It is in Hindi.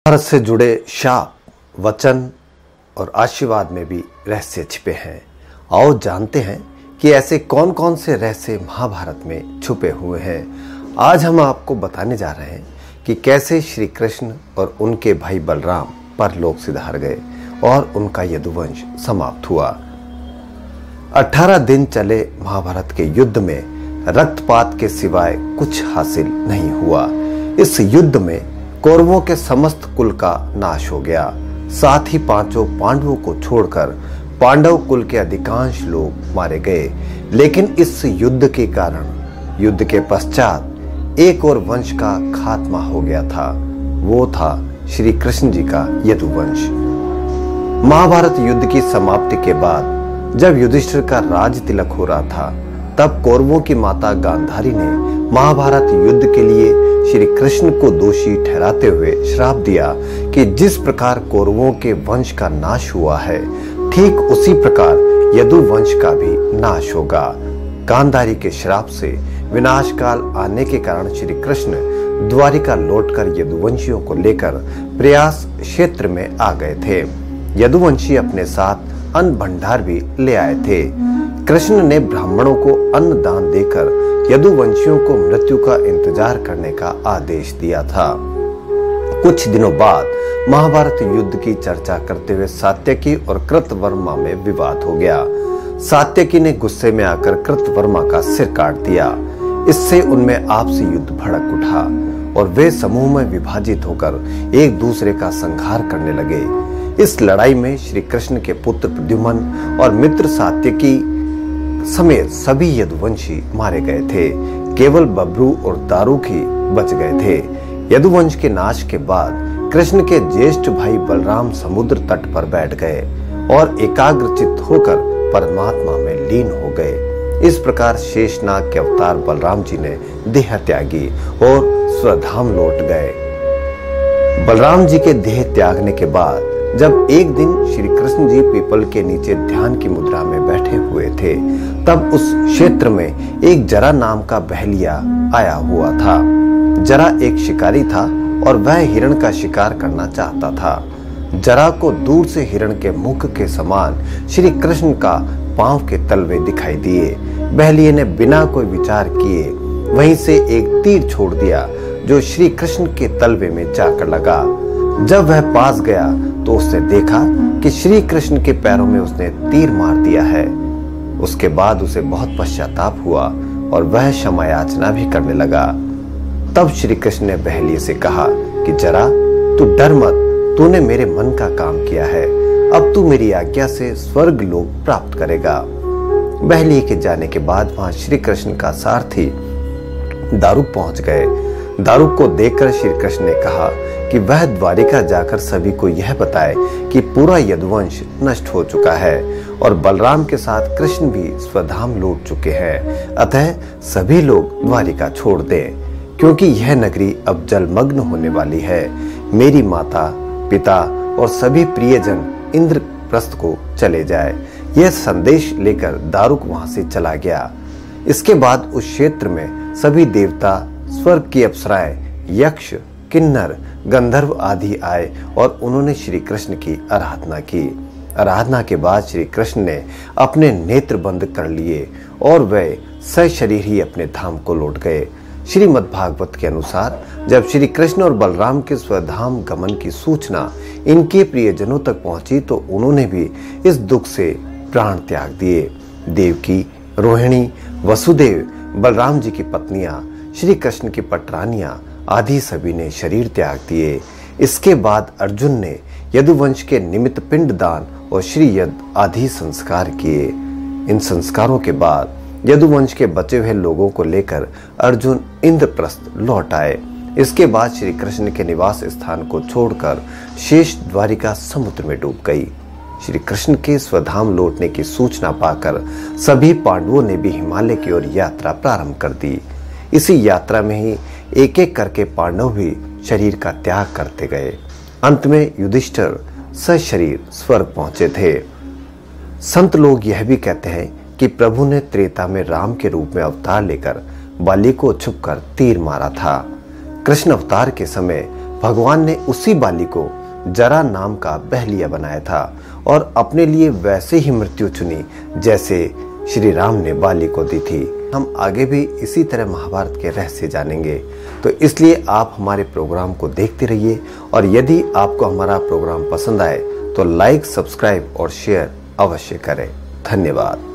भारत से जुड़े शाप, वचन और आशीर्वाद में भी रहस्य छिपे हैं। आओ जानते हैं कि ऐसे कौन कौन से रहस्य महाभारत में छुपे हुए हैं। आज हम आपको बताने जा रहे हैं कि कैसे श्री कृष्ण और उनके भाई बलराम परलोक सिधार गए और उनका यदुवंश समाप्त हुआ। 18 दिन चले महाभारत के युद्ध में रक्तपात के सिवाय कुछ हासिल नहीं हुआ। इस युद्ध में कौरवों के समस्त कुल का नाश हो गया। साथ ही पांचों पांडवों को छोड़कर पांडव कुल के अधिकांश लोग मारे गए। लेकिन इस युद्ध के कारण युद्ध के पश्चात एक और वंश का खात्मा हो गया था। वो था श्री कृष्ण जी का यदुवंश। महाभारत युद्ध की समाप्ति के बाद जब युधिष्ठिर का राज तिलक हो रहा था, तब कौरवों की माता गांधारी ने महाभारत युद्ध के लिए श्री कृष्ण को दोषी ठहराते हुए श्राप दिया कि जिस प्रकार कौरवों के वंश का नाश हुआ है, ठीक उसी प्रकार यदुवंश का भी नाश होगा। गांधारी के श्राप से विनाश काल आने के कारण श्री कृष्ण द्वारिका लौटकर यदुवंशियों को लेकर प्रयास क्षेत्र में आ गए थे। यदुवंशी अपने साथ अन्न भंडार भी ले आए थे। कृष्ण ने ब्राह्मणों को अन्न दान देकर यदुवंशियों को मृत्यु का इंतजार करने का आदेश दिया था। कुछ दिनों बाद महाभारत युद्ध की चर्चा करते हुए सात्यकी और कृतवर्मा में विवाद हो गया। सात्यकी ने गुस्से में आकर कृतवर्मा का सिर काट दिया। इससे उनमें आपसी युद्ध भड़क उठा और वे समूह में विभाजित होकर एक दूसरे का संहार करने लगे। इस लड़ाई में श्री कृष्ण के पुत्र प्रद्युम्न और मित्र सात्यकी समेत सभी यदुवंशी मारे गए थे। केवल बब्रू और दारुक ही बच गए थे। यदुवंश के नाश के बाद कृष्ण के ज्येष्ठ भाई बलराम समुद्र तट पर बैठ गए और एकाग्रचित्त होकर परमात्मा में लीन हो गए। इस प्रकार शेषनाग के अवतार बलराम जी ने देह त्यागी और स्वधाम लौट गए। बलराम जी के देह त्यागने के बाद जब एक दिन श्री कृष्ण जी पीपल के नीचे ध्यान की मुद्रा में बैठे हुए थे, तब उस क्षेत्र में एक जरा नाम का बहलिया आया हुआ था। जरा एक शिकारी था और वह हिरण का शिकार करना चाहता था। जरा को दूर से हिरण के मुख के समान श्री कृष्ण का पांव के तलवे दिखाई दिए। बहलिये ने बिना कोई विचार किए वहीं से एक तीर छोड़ दिया जो श्री कृष्ण के तलवे में जाकर लगा। जब वह पास गया तो उसने देखा कि श्री कृष्ण के पैरों में उसने तीर मार दिया है। उसके बाद उसे बहुत पश्चाताप हुआ और वह क्षमा याचना भी करने लगा। तब श्री कृष्ण ने बहलिये से कहा कि जरा तू डर मत, तूने मेरे मन का काम किया है। अब तू मेरी आज्ञा से स्वर्ग लोक प्राप्त करेगा। बहलिये के जाने के बाद वहां श्री कृष्ण का सारथी दारुक पहुंच गए। दारुक को देखकर श्री कृष्ण ने कहा कि वह द्वारिका जाकर सभी को यह बताए कि पूरा यदुवंश नष्ट हो चुका है और बलराम के साथ कृष्ण भी स्वधाम लौट चुके हैं। अतः सभी लोग द्वारिका छोड़ दें, क्योंकि यह नगरी अब जलमग्न होने वाली है। मेरी माता, पिता और सभी प्रियजन इंद्रप्रस्थ को चले जाए। यह संदेश लेकर दारुक वहां से चला गया। इसके बाद उस क्षेत्र में सभी देवता, स्वर्ग की अप्सराएं, यक्ष, किन्नर, गंधर्व आदि आए और उन्होंने श्री कृष्ण की आराधना की। आराधना के बाद श्री कृष्ण ने अपने नेत्र बंद कर लिए और वे सशरीर ही अपने धाम को लौट गए। श्रीमद् भागवत के अनुसार जब श्री कृष्ण और बलराम के स्वधाम गमन की सूचना इनके प्रियजनों तक पहुंची तो उन्होंने भी इस दुख से प्राण त्याग दिए। देवकी, रोहिणी, वसुदेव, बलराम जी की पत्नियां, श्री कृष्ण की पटरानियां आदि सभी ने शरीर त्याग दिए। इसके बाद अर्जुन ने यदुवंश के निमित्त पिंड दान और श्री यज्ञ आदि संस्कार किए। इन संस्कारों के बाद यदुवंश के बचे हुए लोगों को लेकर अर्जुन इंद्रप्रस्थ लौट आए। इसके बाद श्री कृष्ण के निवास स्थान को छोड़कर शेष द्वारिका समुद्र में डूब गई। श्री कृष्ण के स्वधाम लौटने की सूचना पाकर सभी पांडवों ने भी हिमालय की ओर यात्रा प्रारंभ कर दी। इसी यात्रा में ही एक एक करके पांडव भी शरीर का त्याग करते गए। अंत में युधिष्ठिर सशरीर स्वर्ग पहुंचे थे। संत लोग यह भी कहते हैं कि प्रभु ने त्रेता में राम के रूप में अवतार लेकर बाली को छुपकर तीर मारा था। कृष्ण अवतार के समय भगवान ने उसी बाली को जरा नाम का बहलिया बनाया था और अपने लिए वैसे ही मृत्यु चुनी जैसे श्री राम ने बाली को दी थी। हम आगे भी इसी तरह महाभारत के रहस्य जानेंगे, तो इसलिए आप हमारे प्रोग्राम को देखते रहिए। और यदि आपको हमारा प्रोग्राम पसंद आए तो लाइक, सब्सक्राइब और शेयर अवश्य करें। धन्यवाद।